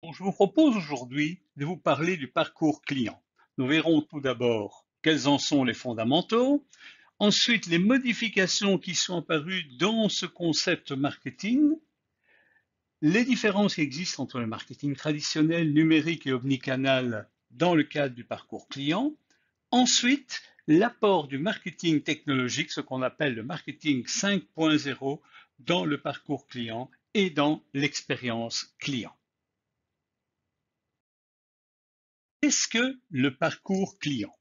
Bon, je vous propose aujourd'hui de vous parler du parcours client. Nous verrons tout d'abord quels en sont les fondamentaux, ensuite les modifications qui sont apparues dans ce concept marketing, les différences qui existent entre le marketing traditionnel, numérique et omnicanal dans le cadre du parcours client, ensuite l'apport du marketing technologique, ce qu'on appelle le marketing 5.0 dans le parcours client et dans l'expérience client. Qu'est-ce que le parcours client?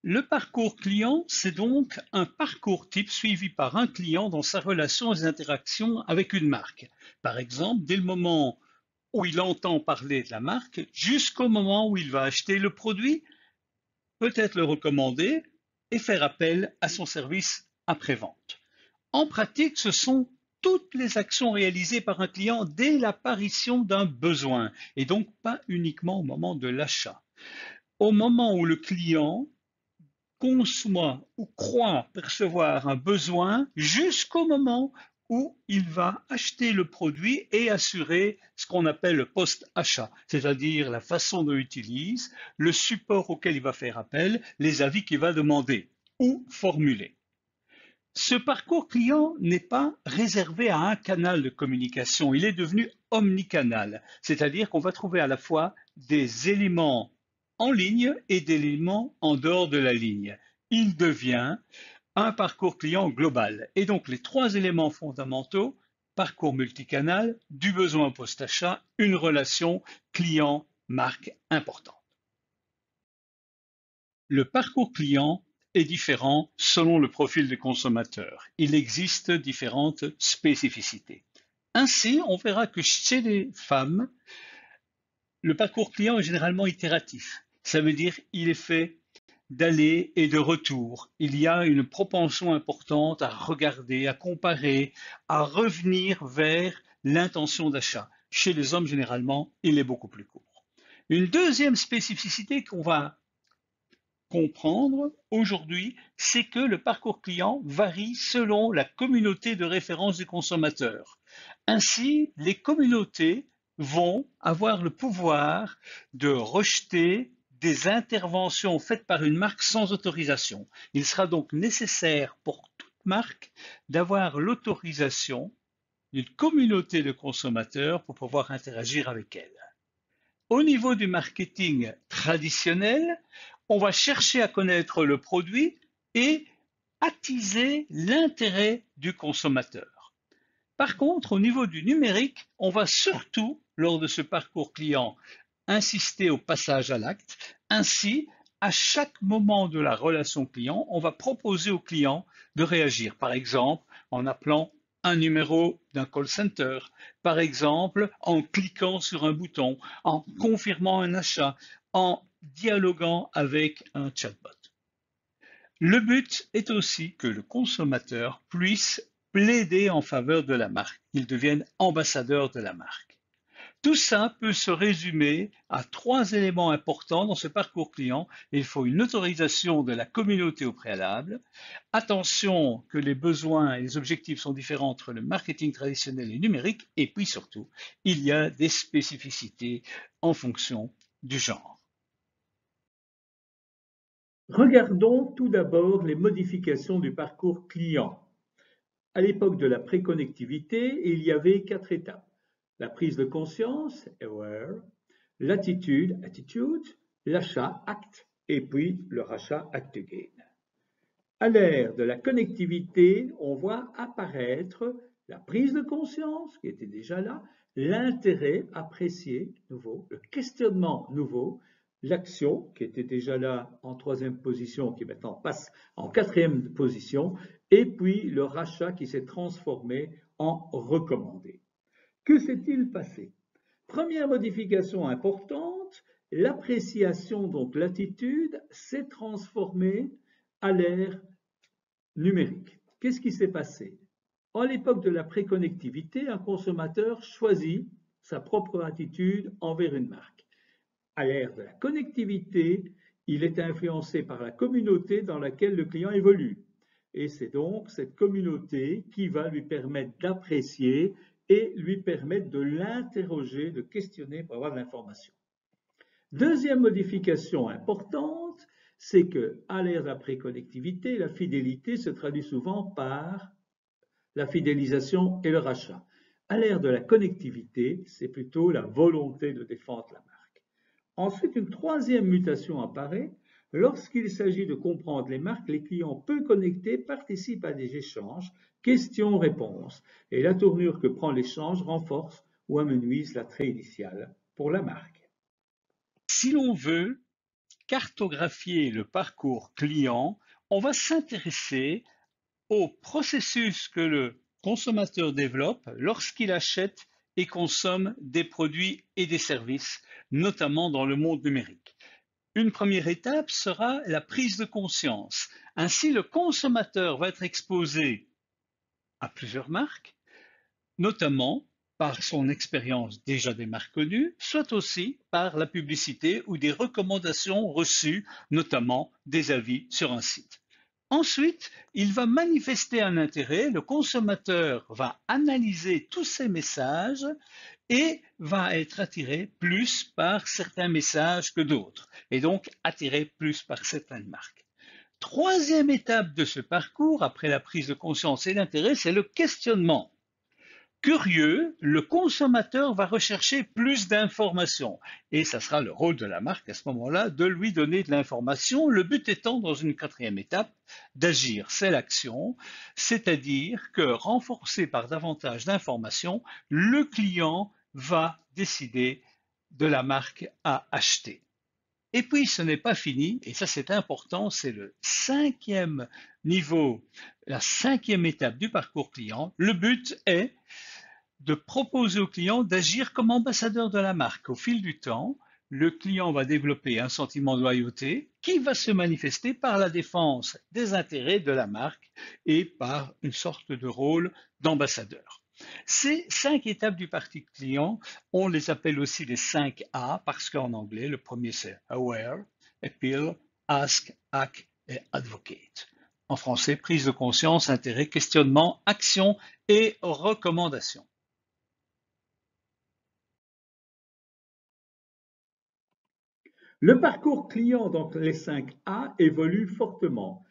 Le parcours client, c'est donc un parcours type suivi par un client dans sa relation et ses interactions avec une marque. Par exemple, dès le moment où il entend parler de la marque jusqu'au moment où il va acheter le produit, peut-être le recommander et faire appel à son service après-vente. En pratique, ce sont toutes les actions réalisées par un client dès l'apparition d'un besoin et donc pas uniquement au moment de l'achat. Au moment où le client conçoit ou croit percevoir un besoin jusqu'au moment où il va acheter le produit et assurer ce qu'on appelle le post-achat, c'est-à-dire la façon dont il utilise, le support auquel il va faire appel, les avis qu'il va demander ou formuler. Ce parcours client n'est pas réservé à un canal de communication, il est devenu omnicanal, c'est-à-dire qu'on va trouver à la fois des éléments en ligne et des éléments en dehors de la ligne. Il devient un parcours client global. Et donc les trois éléments fondamentaux, parcours multicanal, du besoin au post-achat, une relation client-marque importante. Le parcours client est différent selon le profil des consommateurs. Il existe différentes spécificités. Ainsi, on verra que chez les femmes, le parcours client est généralement itératif. Ça veut dire qu'il est fait d'aller et de retour. Il y a une propension importante à regarder, à comparer, à revenir vers l'intention d'achat. Chez les hommes, généralement, il est beaucoup plus court. Une deuxième spécificité qu'on va comprendre aujourd'hui, c'est que le parcours client varie selon la communauté de référence du consommateur. Ainsi, les communautés vont avoir le pouvoir de rejeter des interventions faites par une marque sans autorisation. Il sera donc nécessaire pour toute marque d'avoir l'autorisation d'une communauté de consommateurs pour pouvoir interagir avec elle. Au niveau du marketing traditionnel, on va chercher à connaître le produit et attiser l'intérêt du consommateur. Par contre, au niveau du numérique, on va surtout, lors de ce parcours client, insister au passage à l'acte. Ainsi, à chaque moment de la relation client, on va proposer au client de réagir. Par exemple, en appelant un numéro d'un call center, par exemple, en cliquant sur un bouton, en confirmant un achat, en dialoguant avec un chatbot. Le but est aussi que le consommateur puisse plaider en faveur de la marque, qu'il devienne ambassadeur de la marque. Tout ça peut se résumer à trois éléments importants dans ce parcours client. Il faut une autorisation de la communauté au préalable. Attention que les besoins et les objectifs sont différents entre le marketing traditionnel et numérique. Et puis surtout, il y a des spécificités en fonction du genre. Regardons tout d'abord les modifications du parcours client. À l'époque de la préconnectivité, il y avait quatre étapes. La prise de conscience, aware, l'attitude, attitude, l'achat, act, et puis le rachat, act again. À l'ère de la connectivité, on voit apparaître la prise de conscience, qui était déjà là, l'intérêt apprécié, nouveau, le questionnement nouveau, l'action, qui était déjà là en troisième position, qui maintenant passe en quatrième position, et puis le rachat qui s'est transformé en recommandé. Que s'est-il passé? Première modification importante, l'appréciation, donc l'attitude, s'est transformée à l'ère numérique. Qu'est-ce qui s'est passé? À l'époque de la préconnectivité, un consommateur choisit sa propre attitude envers une marque. À l'ère de la connectivité, il est influencé par la communauté dans laquelle le client évolue. Et c'est donc cette communauté qui va lui permettre d'apprécier et lui permettre de l'interroger, de questionner pour avoir de l'information. Deuxième modification importante, c'est qu'à l'ère de la préconnectivité, la fidélité se traduit souvent par la fidélisation et le rachat. À l'ère de la connectivité, c'est plutôt la volonté de défendre la marque. Ensuite, une troisième mutation apparaît. Lorsqu'il s'agit de comprendre les marques, les clients peu connectés participent à des échanges, questions-réponses, et la tournure que prend l'échange renforce ou amenuise l'attrait initial pour la marque. Si l'on veut cartographier le parcours client, on va s'intéresser au processus que le consommateur développe lorsqu'il achète et consomme des produits et des services, notamment dans le monde numérique. Une première étape sera la prise de conscience. Ainsi, le consommateur va être exposé à plusieurs marques, notamment par son expérience déjà des marques connues, soit aussi par la publicité ou des recommandations reçues, notamment des avis sur un site. Ensuite, il va manifester un intérêt, le consommateur va analyser tous ces messages et va être attiré plus par certains messages que d'autres, et donc attiré plus par certaines marques. Troisième étape de ce parcours, après la prise de conscience et l'intérêt, c'est le questionnement. Curieux, le consommateur va rechercher plus d'informations et ça sera le rôle de la marque à ce moment-là de lui donner de l'information, le but étant dans une quatrième étape d'agir, c'est l'action, c'est-à-dire que renforcé par davantage d'informations, le client va décider de la marque à acheter. Et puis ce n'est pas fini, et ça c'est important, c'est le cinquième niveau, la cinquième étape du parcours client. Le but est de proposer au client d'agir comme ambassadeur de la marque. Au fil du temps, le client va développer un sentiment de loyauté qui va se manifester par la défense des intérêts de la marque et par une sorte de rôle d'ambassadeur. Ces 5 étapes du parcours client, on les appelle aussi les 5 A parce qu'en anglais, le premier c'est Aware, Appeal, Ask, Act et Advocate. En français, prise de conscience, intérêt, questionnement, action et recommandation. Le parcours client, donc les 5 A, évolue fortement.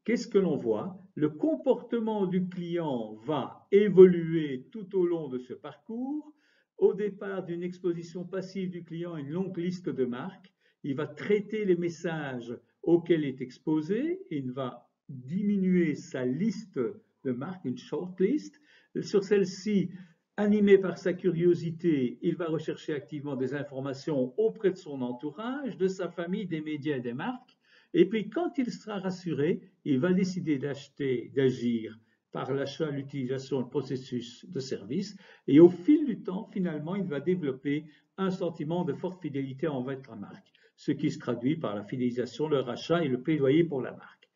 Qu'est-ce que l'on voit? Le comportement du client va évoluer tout au long de ce parcours. Au départ d'une exposition passive du client à une longue liste de marques, il va traiter les messages auxquels il est exposé, il va diminuer sa liste de marques, une shortlist. Sur celle-ci, animé par sa curiosité, il va rechercher activement des informations auprès de son entourage, de sa famille, des médias et des marques. Et puis, quand il sera rassuré, il va décider d'acheter, d'agir par l'achat, l'utilisation, le processus de service. Et au fil du temps, finalement, il va développer un sentiment de forte fidélité envers la marque, ce qui se traduit par la fidélisation, le rachat et le plaidoyer pour la marque.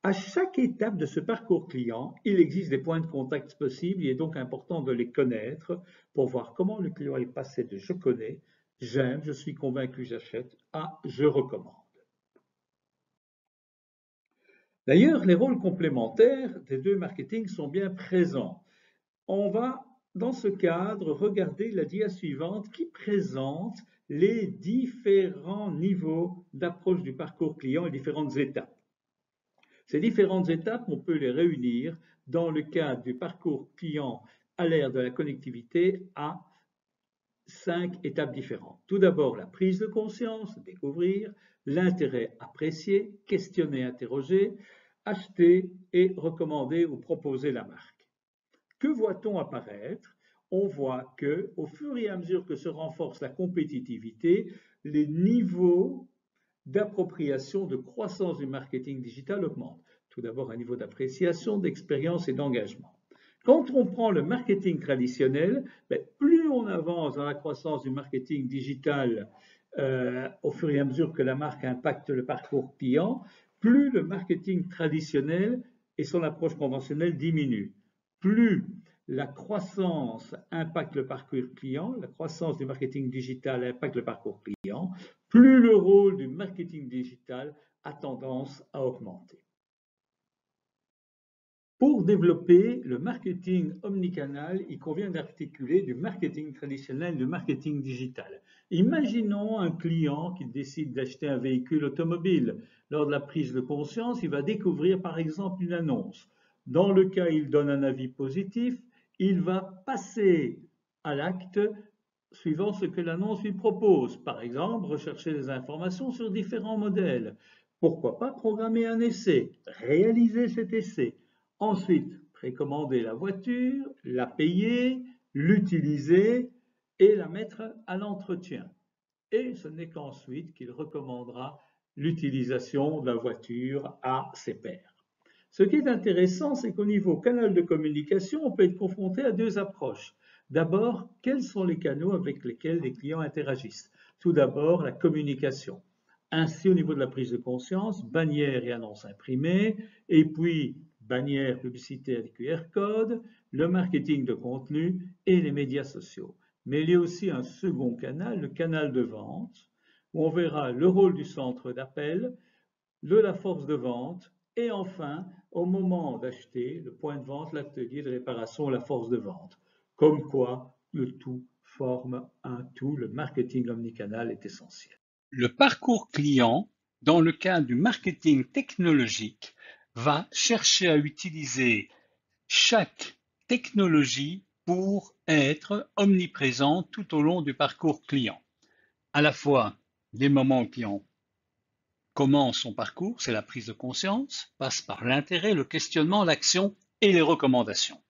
À chaque étape de ce parcours client, il existe des points de contact possibles. Il est donc important de les connaître pour voir comment le client est passé de je connais, j'aime, je suis convaincu, j'achète, à je recommande. D'ailleurs, les rôles complémentaires des deux marketing sont bien présents. On va, dans ce cadre, regarder la dia suivante qui présente les différents niveaux d'approche du parcours client et différentes étapes. Ces différentes étapes, on peut les réunir dans le cadre du parcours client à l'ère de la connectivité à 5 étapes différentes. Tout d'abord, la prise de conscience, découvrir, l'intérêt apprécié, questionner, interroger, acheter et recommander ou proposer la marque. Que voit-on apparaître? On voit que, au fur et à mesure que se renforce la compétitivité, les niveaux d'appropriation, de croissance du marketing digital augmente. Tout d'abord, un niveau d'appréciation, d'expérience et d'engagement. Quand on prend le marketing traditionnel, plus on avance dans la croissance du marketing digital au fur et à mesure que la marque impacte le parcours client, plus le marketing traditionnel et son approche conventionnelle diminuent. Plus la croissance impacte le parcours client, la croissance du marketing digital impacte le parcours client, plus le rôle du marketing digital a tendance à augmenter. Pour développer le marketing omnicanal, il convient d'articuler du marketing traditionnel et du marketing digital. Imaginons un client qui décide d'acheter un véhicule automobile. Lors de la prise de conscience, il va découvrir par exemple une annonce. Dans le cas où il donne un avis positif, il va passer à l'acte suivant ce que l'annonce lui propose. Par exemple, rechercher des informations sur différents modèles. Pourquoi pas programmer un essai, réaliser cet essai. Ensuite, précommander la voiture, la payer, l'utiliser et la mettre à l'entretien. Et ce n'est qu'ensuite qu'il recommandera l'utilisation de la voiture à ses pairs. Ce qui est intéressant, c'est qu'au niveau canal de communication, on peut être confronté à deux approches. D'abord, quels sont les canaux avec lesquels les clients interagissent? Tout d'abord, la communication. Ainsi, au niveau de la prise de conscience, bannières et annonces imprimées, et puis bannières publicitaires et QR code, le marketing de contenu et les médias sociaux. Mais il y a aussi un second canal, le canal de vente, où on verra le rôle du centre d'appel, de la force de vente, et enfin, au moment d'acheter, le point de vente, l'atelier de réparation, la force de vente. Comme quoi, le tout forme un tout, le marketing omnicanal est essentiel. Le parcours client, dans le cadre du marketing technologique, va chercher à utiliser chaque technologie pour être omniprésent tout au long du parcours client. À la fois, les moments où le client commence son parcours, c'est la prise de conscience, passe par l'intérêt, le questionnement, l'action et les recommandations.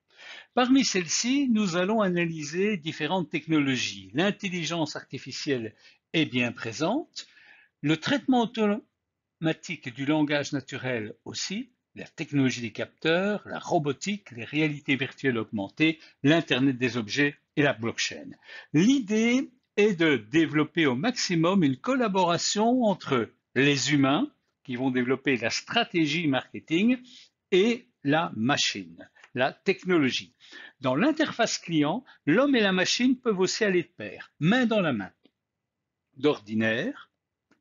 Parmi celles-ci, nous allons analyser différentes technologies. L'intelligence artificielle est bien présente, le traitement automatique du langage naturel aussi, la technologie des capteurs, la robotique, les réalités virtuelles augmentées, l'Internet des objets et la blockchain. L'idée est de développer au maximum une collaboration entre les humains qui vont développer la stratégie marketing et la machine, la technologie. Dans l'interface client, l'homme et la machine peuvent aussi aller de pair, main dans la main. D'ordinaire,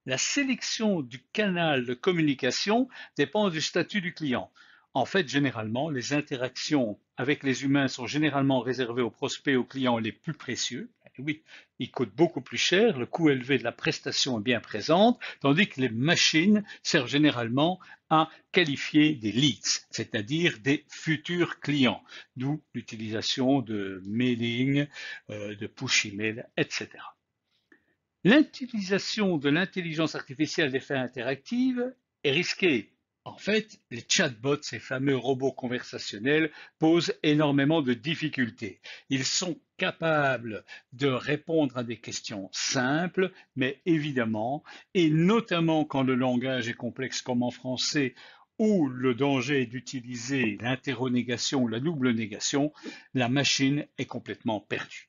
la sélection du canal de communication dépend du statut du client. En fait, généralement, les interactions avec les humains sont généralement réservées aux prospects et aux clients les plus précieux. Et oui, ils coûtent beaucoup plus cher, le coût élevé de la prestation est bien présent, tandis que les machines servent généralement à qualifier des leads, c'est-à-dire des futurs clients, d'où l'utilisation de mailing, de push email, etc. L'utilisation de l'intelligence artificielle à des fins interactives est risquée. En fait, les chatbots, ces fameux robots conversationnels, posent énormément de difficultés. Ils sont capables de répondre à des questions simples, mais évidemment, et notamment quand le langage est complexe comme en français, où le danger est d'utiliser l'interronégation ou la double négation, la machine est complètement perdue.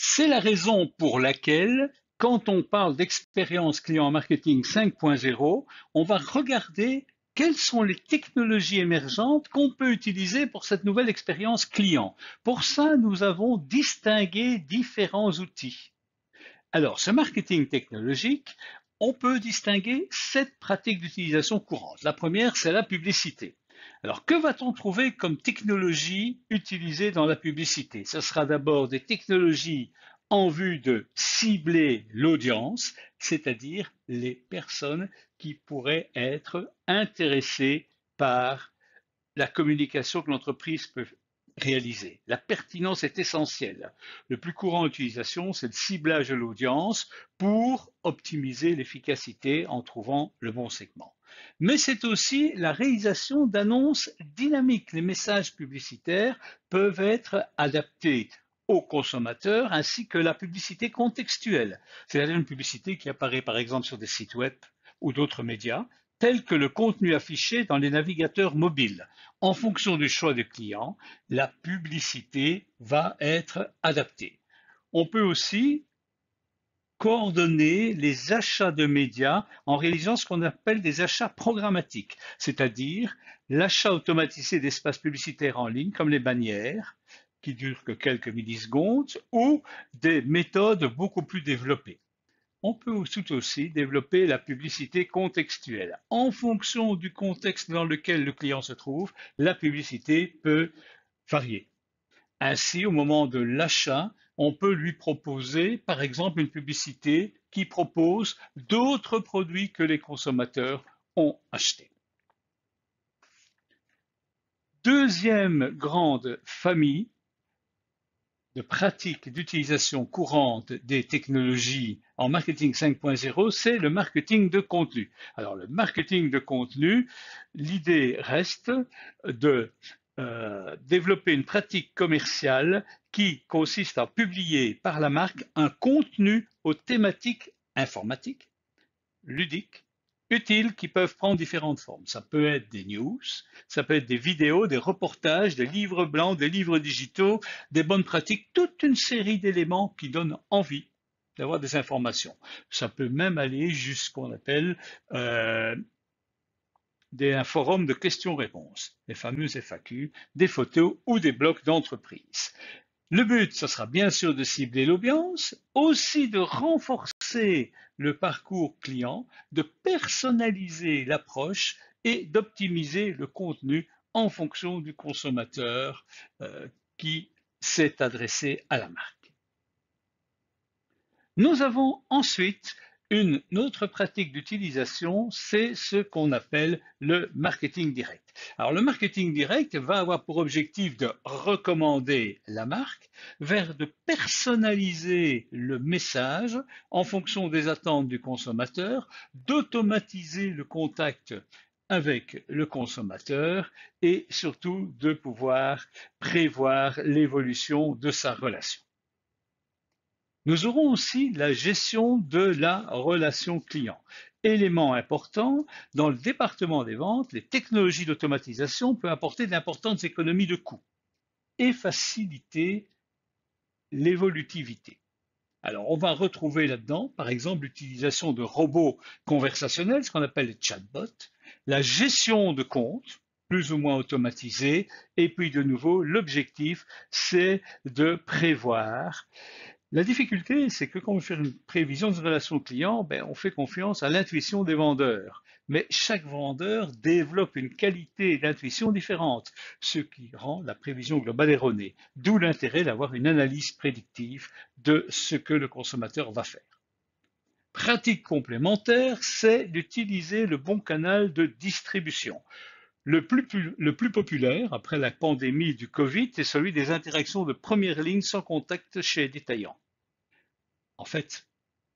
C'est la raison pour laquelle, quand on parle d'expérience client marketing 5.0, on va regarder quelles sont les technologies émergentes qu'on peut utiliser pour cette nouvelle expérience client. Pour ça, nous avons distingué différents outils. Alors, ce marketing technologique, on peut distinguer 7 pratiques d'utilisation courantes. La première, c'est la publicité. Alors, que va-t-on trouver comme technologie utilisée dans la publicité? Ce sera d'abord des technologies en vue de cibler l'audience, c'est-à-dire les personnes qui pourraient être intéressées par la communication que l'entreprise peut réaliser. La pertinence est essentielle. Le plus courant d'utilisation, c'est le ciblage de l'audience pour optimiser l'efficacité en trouvant le bon segment. Mais c'est aussi la réalisation d'annonces dynamiques. Les messages publicitaires peuvent être adaptés aux consommateurs ainsi que la publicité contextuelle, c'est-à-dire une publicité qui apparaît par exemple sur des sites web ou d'autres médias, tel que le contenu affiché dans les navigateurs mobiles. En fonction du choix du client, la publicité va être adaptée. On peut aussi coordonner les achats de médias en réalisant ce qu'on appelle des achats programmatiques, c'est-à-dire l'achat automatisé d'espaces publicitaires en ligne comme les bannières, qui durent que quelques millisecondes, ou des méthodes beaucoup plus développées. on peut tout aussi développer la publicité contextuelle. En fonction du contexte dans lequel le client se trouve, la publicité peut varier. Ainsi, au moment de l'achat, on peut lui proposer, par exemple, une publicité qui propose d'autres produits que les consommateurs ont achetés. Deuxième grande famille de pratiques d'utilisation courante des technologies en marketing 5.0, c'est le marketing de contenu. Alors, le marketing de contenu, l'idée reste de développer une pratique commerciale qui consiste à publier par la marque un contenu aux thématiques informatiques, ludiques, utiles, qui peuvent prendre différentes formes. Ça peut être des news, ça peut être des vidéos, des reportages, des livres blancs, des livres digitaux, des bonnes pratiques, toute une série d'éléments qui donnent envie d'avoir des informations. Ça peut même aller jusqu'à ce qu'on appelle un forum de questions-réponses, les fameux FAQ, des photos ou des blocs d'entreprise. Le but, ce sera bien sûr de cibler l'audience, aussi de renforcer le parcours client, de personnaliser l'approche et d'optimiser le contenu en fonction du consommateur qui s'est adressé à la marque. Nous avons ensuite une autre pratique d'utilisation, c'est ce qu'on appelle le marketing direct. Alors le marketing direct va avoir pour objectif de recommander la marque, vers de personnaliser le message en fonction des attentes du consommateur, d'automatiser le contact avec le consommateur et surtout de pouvoir prévoir l'évolution de sa relation. Nous aurons aussi la gestion de la relation client. Élément important, dans le département des ventes, les technologies d'automatisation peuvent apporter d'importantes économies de coûts et faciliter l'évolutivité. Alors, on va retrouver là-dedans, par exemple, l'utilisation de robots conversationnels, ce qu'on appelle les chatbots, la gestion de comptes, plus ou moins automatisés, et puis de nouveau, l'objectif, c'est de prévoir. La difficulté, c'est que quand on fait une prévision de relation client, on fait confiance à l'intuition des vendeurs. Mais chaque vendeur développe une qualité d'intuition différente, ce qui rend la prévision globale erronée. D'où l'intérêt d'avoir une analyse prédictive de ce que le consommateur va faire. Pratique complémentaire, c'est d'utiliser le bon canal de distribution. Le plus populaire, après la pandémie du Covid, est celui des interactions de première ligne sans contact chez les détaillants. En fait,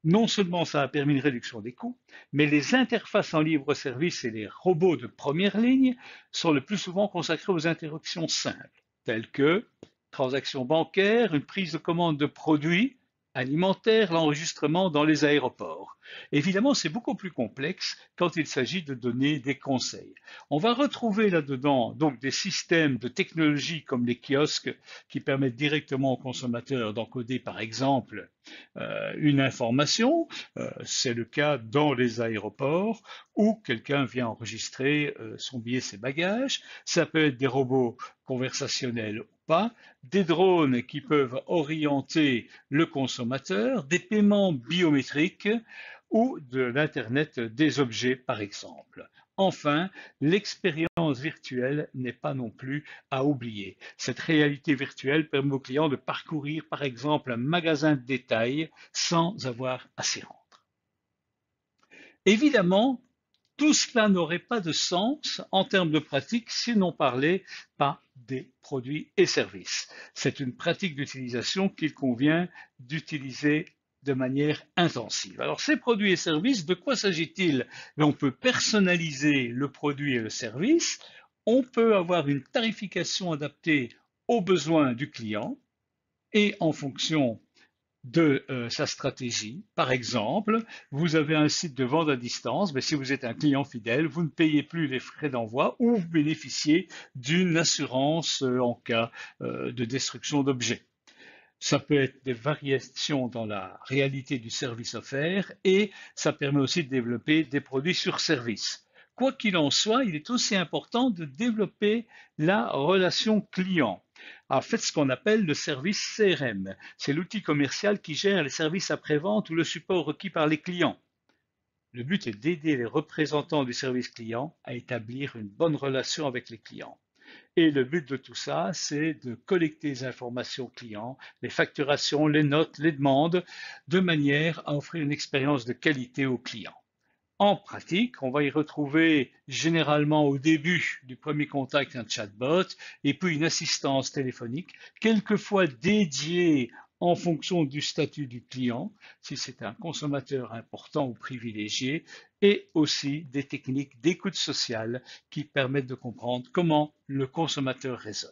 non seulement ça a permis une réduction des coûts, mais les interfaces en libre service et les robots de première ligne sont le plus souvent consacrés aux interactions simples, telles que transactions bancaires, une prise de commande de produits alimentaires, l'enregistrement dans les aéroports. Évidemment, c'est beaucoup plus complexe quand il s'agit de donner des conseils. On va retrouver là-dedans donc des systèmes de technologie comme les kiosques qui permettent directement aux consommateurs d'encoder par exemple une information, c'est le cas dans les aéroports où quelqu'un vient enregistrer son billet, ses bagages. Ça peut être des robots conversationnels ou pas, des drones qui peuvent orienter le consommateur, des paiements biométriques ou de l'Internet des objets, par exemple. Enfin, l'expérience virtuelle n'est pas non plus à oublier. Cette réalité virtuelle permet aux clients de parcourir, par exemple, un magasin de détail sans avoir à s'y rendre. Évidemment, tout cela n'aurait pas de sens en termes de pratique si l'on parlait pas des produits et services. C'est une pratique d'utilisation qu'il convient d'utiliser de manière intensive. Alors ces produits et services, de quoi s'agit-il? On peut personnaliser le produit et le service, on peut avoir une tarification adaptée aux besoins du client et en fonction de sa stratégie. Par exemple, vous avez un site de vente à distance, mais si vous êtes un client fidèle, vous ne payez plus les frais d'envoi ou vous bénéficiez d'une assurance en cas de destruction d'objets. Ça peut être des variations dans la réalité du service offert et ça permet aussi de développer des produits sur service. Quoi qu'il en soit, il est aussi important de développer la relation client. En fait, ce qu'on appelle le service CRM, c'est l'outil commercial qui gère les services après-vente ou le support requis par les clients. Le but est d'aider les représentants du service client à établir une bonne relation avec les clients. Et le but de tout ça, c'est de collecter les informations clients, les facturations, les notes, les demandes, de manière à offrir une expérience de qualité aux clients. En pratique, on va y retrouver généralement au début du premier contact un chatbot et puis une assistance téléphonique, quelquefois dédiée en fonction du statut du client, si c'est un consommateur important ou privilégié, et aussi des techniques d'écoute sociale qui permettent de comprendre comment le consommateur raisonne.